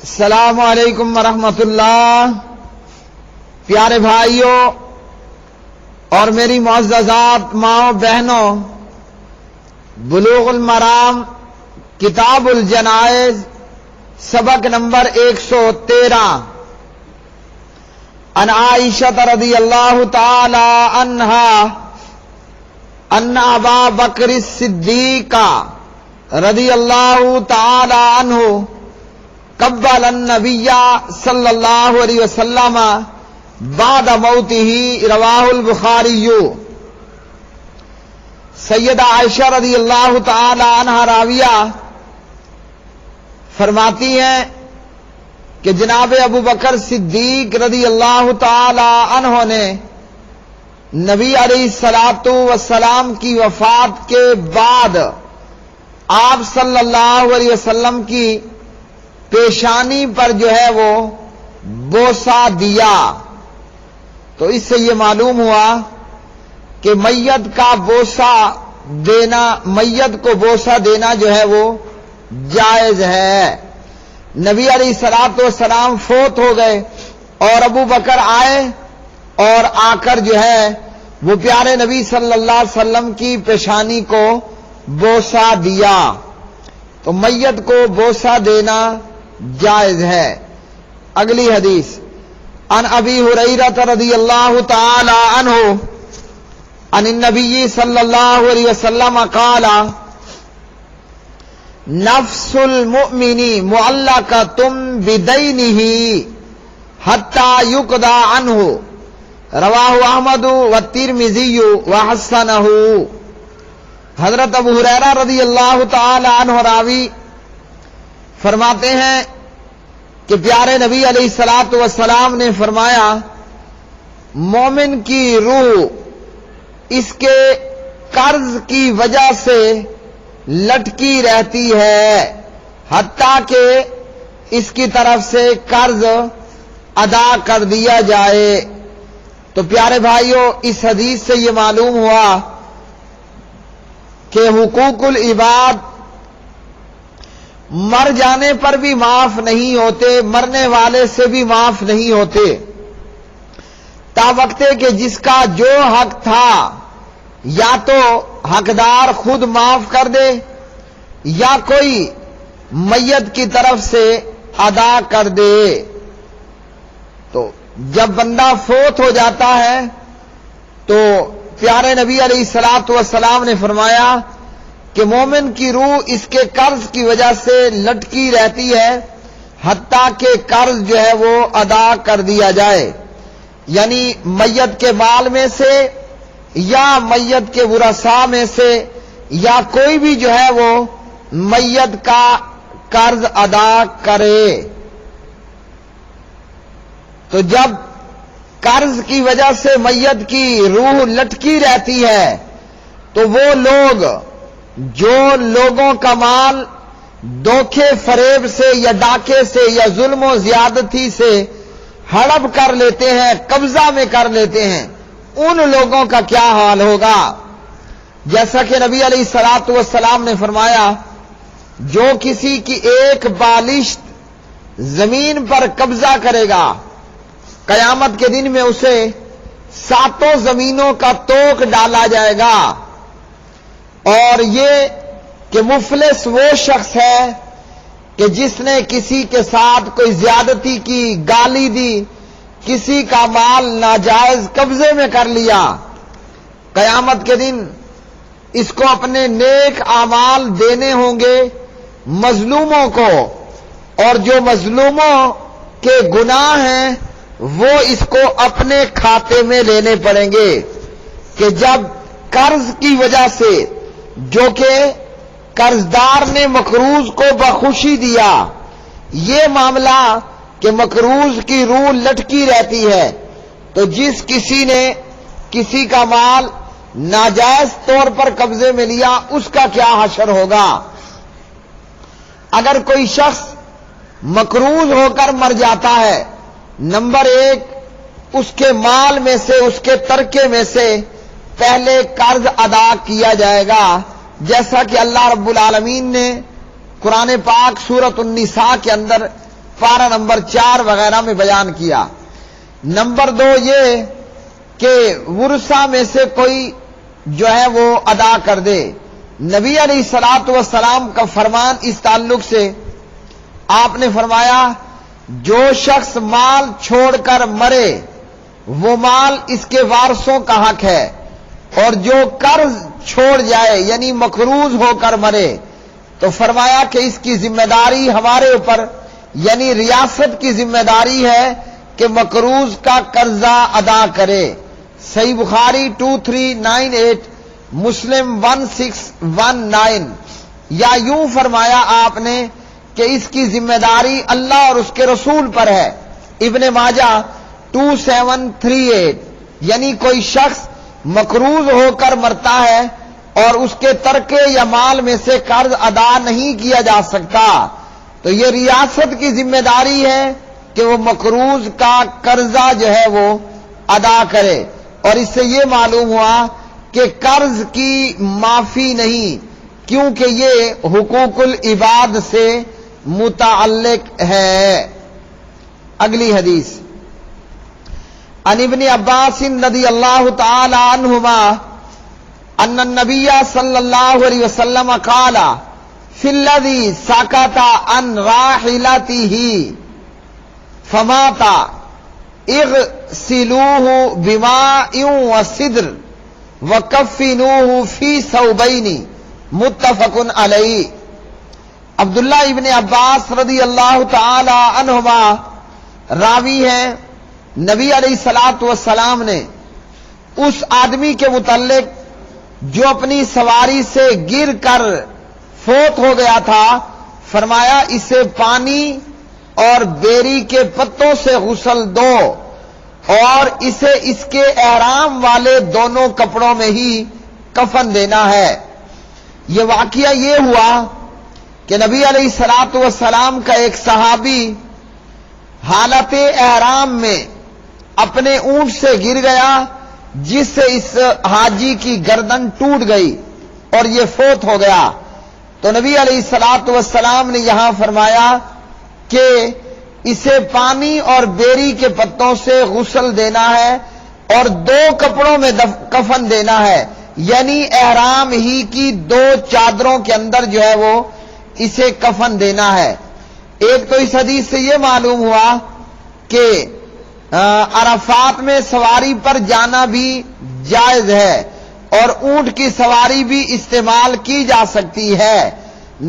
السلام علیکم ورحمۃ اللہ۔ پیارے بھائیوں اور میری معززات ماؤں بہنوں، بلوغ المرام کتاب الجنائز سبق نمبر 113 عن عائشہ رضی اللہ تعالی عنہا ان ابا بکر الصدیق رضی اللہ تعالی عنہ قبل النبی صلی اللہ علیہ وسلم بعد موتہ، رواہ البخاری۔ سیدہ عائشہ رضی اللہ تعالی عنہ راویہ فرماتی ہیں کہ جناب ابو بکر صدیق رضی اللہ تعالی عنہ نے نبی علیہ الصلوۃ والسلام کی وفات کے بعد آپ صلی اللہ علیہ وسلم کی پیشانی پر جو ہے وہ بوسہ دیا۔ تو اس سے یہ معلوم ہوا کہ میت کا بوسہ دینا، میت کو بوسہ دینا جو ہے وہ جائز ہے۔ نبی علیہ الصلوۃ والسلام فوت ہو گئے اور ابو بکر آئے اور آ کر جو ہے وہ پیارے نبی صلی اللہ علیہ وسلم کی پیشانی کو بوسہ دیا، تو میت کو بوسہ دینا جائز ہے۔ اگلی حدیث عن ابی ہریرہ رضی اللہ تعالی عنہ عن النبی صلی اللہ علیہ وسلم قال نفس المؤمن معلقۃ بدینہ حتی یقضی عنہ، رواہ احمد والترمذی وحسنہ۔ حضرت ابو ہریرہ رضی اللہ تعالی عنہ راوی فرماتے ہیں کہ پیارے نبی علیہ الصلوۃ والسلام نے فرمایا، مومن کی روح اس کے قرض کی وجہ سے لٹکی رہتی ہے حتیٰ کہ اس کی طرف سے قرض ادا کر دیا جائے۔ تو پیارے بھائیوں، اس حدیث سے یہ معلوم ہوا کہ حقوق العباد مر جانے پر بھی معاف نہیں ہوتے، مرنے والے سے بھی معاف نہیں ہوتے، تا وقت کہ جس کا جو حق تھا یا تو حقدار خود معاف کر دے یا کوئی میت کی طرف سے ادا کر دے۔ تو جب بندہ فوت ہو جاتا ہے تو پیارے نبی علیہ الصلوۃ والسلام نے فرمایا کہ مومن کی روح اس کے قرض کی وجہ سے لٹکی رہتی ہے حتیٰ کہ قرض جو ہے وہ ادا کر دیا جائے، یعنی میت کے مال میں سے یا میت کے ورثاء میں سے یا کوئی بھی جو ہے وہ میت کا قرض ادا کرے۔ تو جب قرض کی وجہ سے میت کی روح لٹکی رہتی ہے تو وہ لوگ جو لوگوں کا مال دھوکے فریب سے یا ڈاکے سے یا ظلم و زیادتی سے ہڑپ کر لیتے ہیں، قبضہ میں کر لیتے ہیں، ان لوگوں کا کیا حال ہوگا؟ جیسا کہ نبی علیہ الصلوۃ والسلام نے فرمایا، جو کسی کی ایک بالشت زمین پر قبضہ کرے گا، قیامت کے دن میں اسے 7 زمینوں کا توق ڈالا جائے گا۔ اور یہ کہ مفلس وہ شخص ہے کہ جس نے کسی کے ساتھ کوئی زیادتی کی، گالی دی، کسی کا مال ناجائز قبضے میں کر لیا، قیامت کے دن اس کو اپنے نیک اعمال دینے ہوں گے مظلوموں کو، اور جو مظلوموں کے گناہ ہیں وہ اس کو اپنے کھاتے میں لینے پڑیں گے۔ کہ جب قرض کی وجہ سے، جو کہ قرضدار نے مقروض کو بخوشی دیا، یہ معاملہ کہ مقروض کی روح لٹکی رہتی ہے، تو جس کسی نے کسی کا مال ناجائز طور پر قبضے میں لیا، اس کا کیا حشر ہوگا؟ اگر کوئی شخص مقروض ہو کر مر جاتا ہے، نمبر 1 اس کے مال میں سے، اس کے ترکے میں سے پہلے قرض ادا کیا جائے گا، جیسا کہ اللہ رب العالمین نے قرآن پاک سورۃ النساء کے اندر پارہ نمبر 4 وغیرہ میں بیان کیا۔ نمبر 2 یہ کہ ورثہ میں سے کوئی جو ہے وہ ادا کر دے۔ نبی علیہ الصلوۃ والسلام کا فرمان اس تعلق سے آپ نے فرمایا جو شخص مال چھوڑ کر مرے وہ مال اس کے وارثوں کا حق ہے، اور جو قرض چھوڑ جائے یعنی مقروض ہو کر مرے تو فرمایا کہ اس کی ذمہ داری ہمارے اوپر یعنی ریاست کی ذمہ داری ہے کہ مقروض کا قرضہ ادا کرے۔ صحیح بخاری 2398، مسلم 1619۔ یا یوں فرمایا آپ نے کہ اس کی ذمہ داری اللہ اور اس کے رسول پر ہے۔ ابن ماجہ 2738، یعنی کوئی شخص مقروض ہو کر مرتا ہے اور اس کے ترکے یا مال میں سے قرض ادا نہیں کیا جا سکتا تو یہ ریاست کی ذمہ داری ہے کہ وہ مقروض کا قرضہ جو ہے وہ ادا کرے۔ اور اس سے یہ معلوم ہوا کہ قرض کی معافی نہیں، کیونکہ یہ حقوق العباد سے متعلق ہے۔ اگلی حدیث عن ابن عباس رضی اللہ تعالی عنہما ان النبی صلی اللہ علیہ وسلم قال فی الذی سکت عن راحلتہ فمات اغسلوه بماء وسدر وکفنوه فی ثوبین متفق علیہ۔ عبداللہ ابن عباس رضی اللہ تعالی عنہما راوی ہیں، نبی علیہ الصلوۃ والسلام نے اس آدمی کے متعلق جو اپنی سواری سے گر کر فوت ہو گیا تھا فرمایا اسے پانی اور بیری کے پتوں سے غسل دو اور اسے اس کے احرام والے دونوں کپڑوں میں ہی کفن دینا ہے۔ یہ واقعہ یہ ہوا کہ نبی علیہ الصلوۃ والسلام کا ایک صحابی حالت احرام میں اپنے اونٹ سے گر گیا جس سے اس حاجی کی گردن ٹوٹ گئی اور یہ فوت ہو گیا۔ تو نبی علیہ الصلوۃ والسلام نے یہاں فرمایا کہ اسے پانی اور بیری کے پتوں سے غسل دینا ہے اور 2 کپڑوں میں کفن دینا ہے، یعنی احرام ہی کی 2 چادروں کے اندر جو ہے وہ اسے کفن دینا ہے۔ ایک تو اس حدیث سے یہ معلوم ہوا کہ عرفات میں سواری پر جانا بھی جائز ہے اور اونٹ کی سواری بھی استعمال کی جا سکتی ہے۔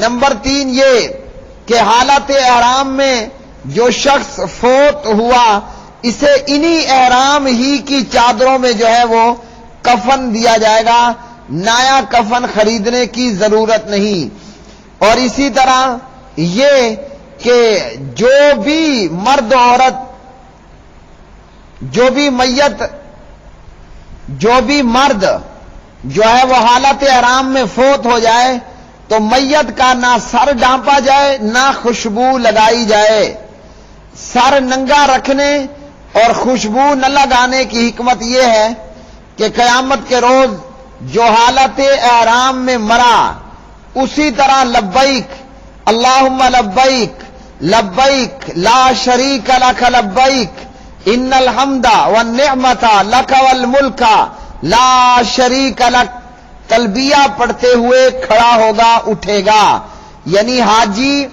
نمبر 3 یہ کہ حالت احرام میں جو شخص فوت ہوا اسے انہی احرام ہی کی چادروں میں جو ہے وہ کفن دیا جائے گا، نیا کفن خریدنے کی ضرورت نہیں۔ اور اسی طرح یہ کہ جو بھی مرد عورت جو بھی مرد جو ہے وہ حالت احرام میں فوت ہو جائے تو میت کا نہ سر ڈھانپا جائے نہ خوشبو لگائی جائے۔ سر ننگا رکھنے اور خوشبو نہ لگانے کی حکمت یہ ہے کہ قیامت کے روز جو حالت احرام میں مرا اسی طرح لبیک اللہم لبیک لبیک لا شریک لک لبیک ان الحمد والنعمت لک والملک لا شریک لک تلبیہ پڑھتے ہوئے کھڑا ہوگا اٹھے گا۔ یعنی حاجی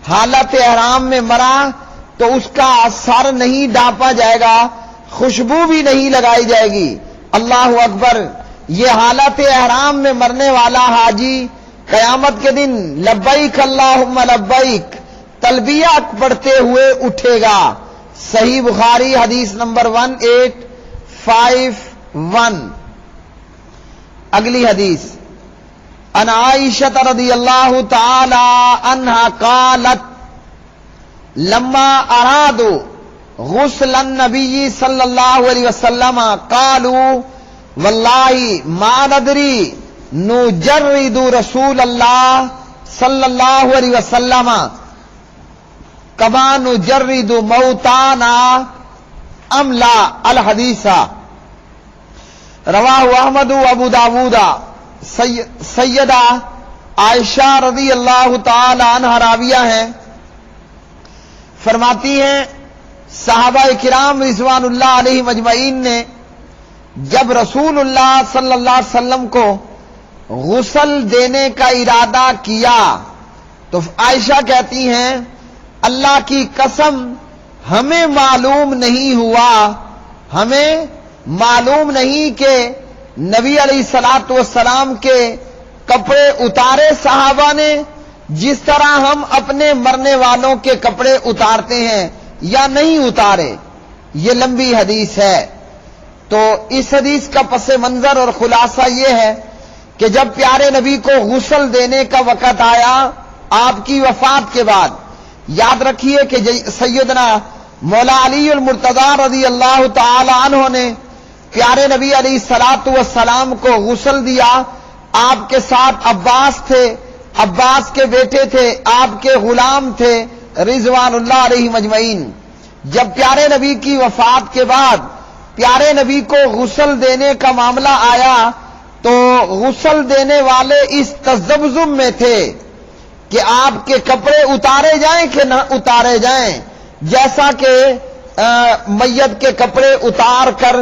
حالت احرام میں مرا تو اس کا سر نہیں ڈھانپا جائے گا، خوشبو بھی نہیں لگائی جائے گی۔ اللہ اکبر، یہ حالت احرام میں مرنے والا حاجی قیامت کے دن لبیک اللہم لبیک تلبیہ پڑھتے ہوئے اٹھے گا۔ صحیح بخاری حدیث نمبر 1851۔ اگلی حدیث ان عائشہ رضی اللہ تعالی عنہا قالت لما ارادوا غسل النبی صلی اللہ علیہ وسلم قالوا واللہ ما ندری نجرد رسول اللہ صلی اللہ علیہ وسلم کما نجرد موتانا ام لا الحدیث رواہ احمد و ابو داود۔ سیدہ عائشہ رضی اللہ تعالی عنہ راویہ ہیں، فرماتی ہیں صحابہ کرام رضوان اللہ علیہ مجمعین نے جب رسول اللہ صلی اللہ علیہ وسلم کو غسل دینے کا ارادہ کیا تو عائشہ کہتی ہیں اللہ کی قسم ہمیں معلوم نہیں ہوا، ہمیں معلوم نہیں کہ نبی علیہ الصلوۃ والسلام کے کپڑے اتارے صحابہ نے جس طرح ہم اپنے مرنے والوں کے کپڑے اتارتے ہیں یا نہیں اتارے۔ یہ لمبی حدیث ہے، تو اس حدیث کا پس منظر اور خلاصہ یہ ہے کہ جب پیارے نبی کو غسل دینے کا وقت آیا آپ کی وفات کے بعد، یاد رکھیے کہ سیدنا مولا علی المرتضی رضی اللہ تعالی عنہ نے پیارے نبی علیہ الصلوۃ والسلام کو غسل دیا۔ آپ کے ساتھ عباس تھے، عباس کے بیٹے تھے، آپ کے غلام تھے رضوان اللہ علیہ مجمعین۔ جب پیارے نبی کی وفات کے بعد پیارے نبی کو غسل دینے کا معاملہ آیا تو غسل دینے والے اس تذبذب میں تھے کہ آپ کے کپڑے اتارے جائیں کہ نہ اتارے جائیں، جیسا کہ میت کے کپڑے اتار کر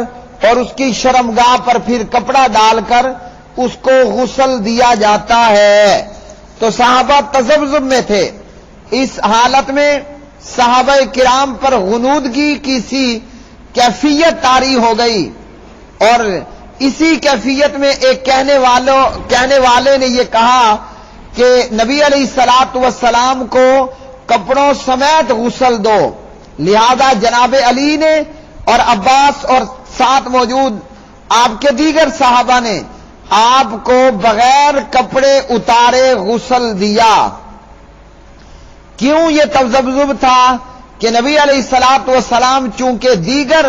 اور اس کی شرمگاہ پر پھر کپڑا ڈال کر اس کو غسل دیا جاتا ہے۔ تو صحابہ تذبذب میں تھے۔ اس حالت میں صحابہ کرام پر غنودگی کی سی کیفیت طاری ہو گئی، اور اسی کیفیت میں ایک کہنے والے نے یہ کہا کہ نبی علیہ الصلوۃ والسلام کو کپڑوں سمیت غسل دو، لہذا جناب علی نے اور عباس اور ساتھ موجود آپ کے دیگر صحابہ نے آپ کو بغیر کپڑے اتارے غسل دیا۔ کیوں یہ تذبذب تھا کہ نبی علیہ الصلوۃ والسلام چونکہ دیگر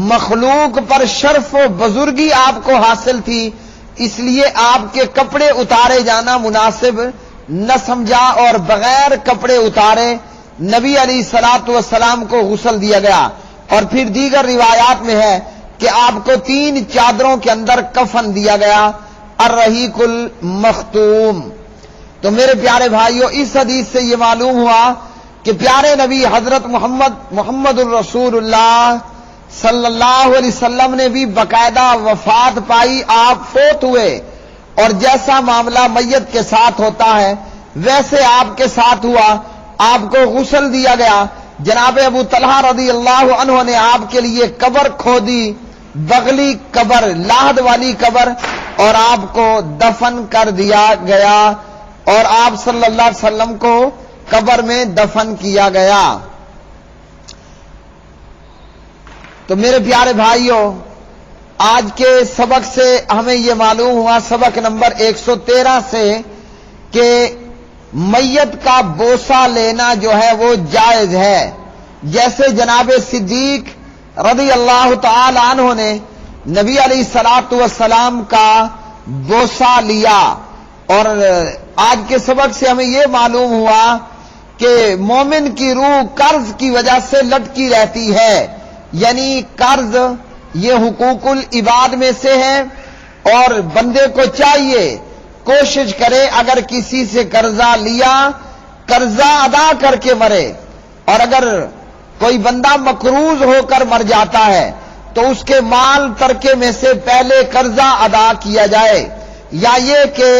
مخلوق پر شرف و بزرگی آپ کو حاصل تھی، اس لیے آپ کے کپڑے اتارے جانا مناسب نہ سمجھا اور بغیر کپڑے اتارے نبی علیہ الصلوۃ والسلام کو غسل دیا گیا۔ اور پھر دیگر روایات میں ہے کہ آپ کو 3 چادروں کے اندر کفن دیا گیا، الرحیق المختوم۔ تو میرے پیارے بھائیوں، اس حدیث سے یہ معلوم ہوا کہ پیارے نبی حضرت محمد الرسول اللہ صلی اللہ علیہ وسلم نے بھی باقاعدہ وفات پائی، آپ فوت ہوئے، اور جیسا معاملہ میت کے ساتھ ہوتا ہے ویسے آپ کے ساتھ ہوا، آپ کو غسل دیا گیا۔ جناب ابو طلحہ رضی اللہ عنہ نے آپ کے لیے قبر کھودی، بغلی قبر، لاحد والی قبر، اور آپ کو دفن کر دیا گیا، اور آپ صلی اللہ علیہ وسلم کو قبر میں دفن کیا گیا۔ تو میرے پیارے بھائیوں، آج کے سبق سے ہمیں یہ معلوم ہوا، سبق نمبر 113 سے، کہ میت کا بوسہ لینا جو ہے وہ جائز ہے۔ جیسے جناب صدیق رضی اللہ تعالی عنہ نے نبی علیہ الصلوۃ والسلام کا بوسہ لیا، اور آج کے سبق سے ہمیں یہ معلوم ہوا کہ مومن کی روح قرض کی وجہ سے لٹکی رہتی ہے، یعنی قرض یہ حقوق العباد میں سے ہے، اور بندے کو چاہیے کوشش کرے اگر کسی سے قرضہ لیا قرضہ ادا کر کے مرے، اور اگر کوئی بندہ مقروض ہو کر مر جاتا ہے تو اس کے مال ترکے میں سے پہلے قرضہ ادا کیا جائے، یا یہ کہ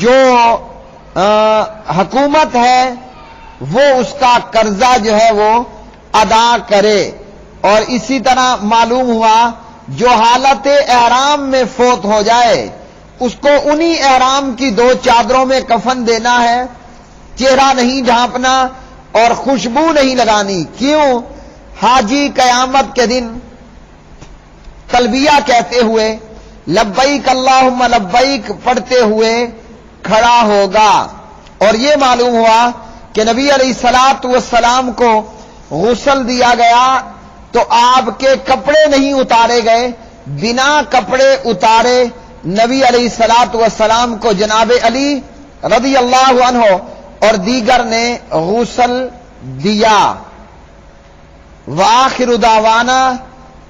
جو حکومت ہے وہ اس کا قرضہ جو ہے وہ ادا کرے۔ اور اسی طرح معلوم ہوا جو حالت احرام میں فوت ہو جائے اس کو انہی احرام کی 2 چادروں میں کفن دینا ہے، چہرہ نہیں ڈھانپنا اور خوشبو نہیں لگانی۔ کیوں؟ حاجی قیامت کے دن تلبیہ کہتے ہوئے لبیک اللہم لبیک پڑھتے ہوئے کھڑا ہوگا۔ اور یہ معلوم ہوا کہ نبی علیہ الصلوۃ والسلام کو غسل دیا گیا تو آپ کے کپڑے نہیں اتارے گئے، بنا کپڑے اتارے نبی علیہ الصلوۃ والسلام کو جناب علی رضی اللہ عنہ اور دیگر نے غسل دیا۔ وآخر دعوانا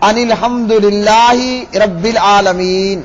ان الحمد للہ رب العالمین۔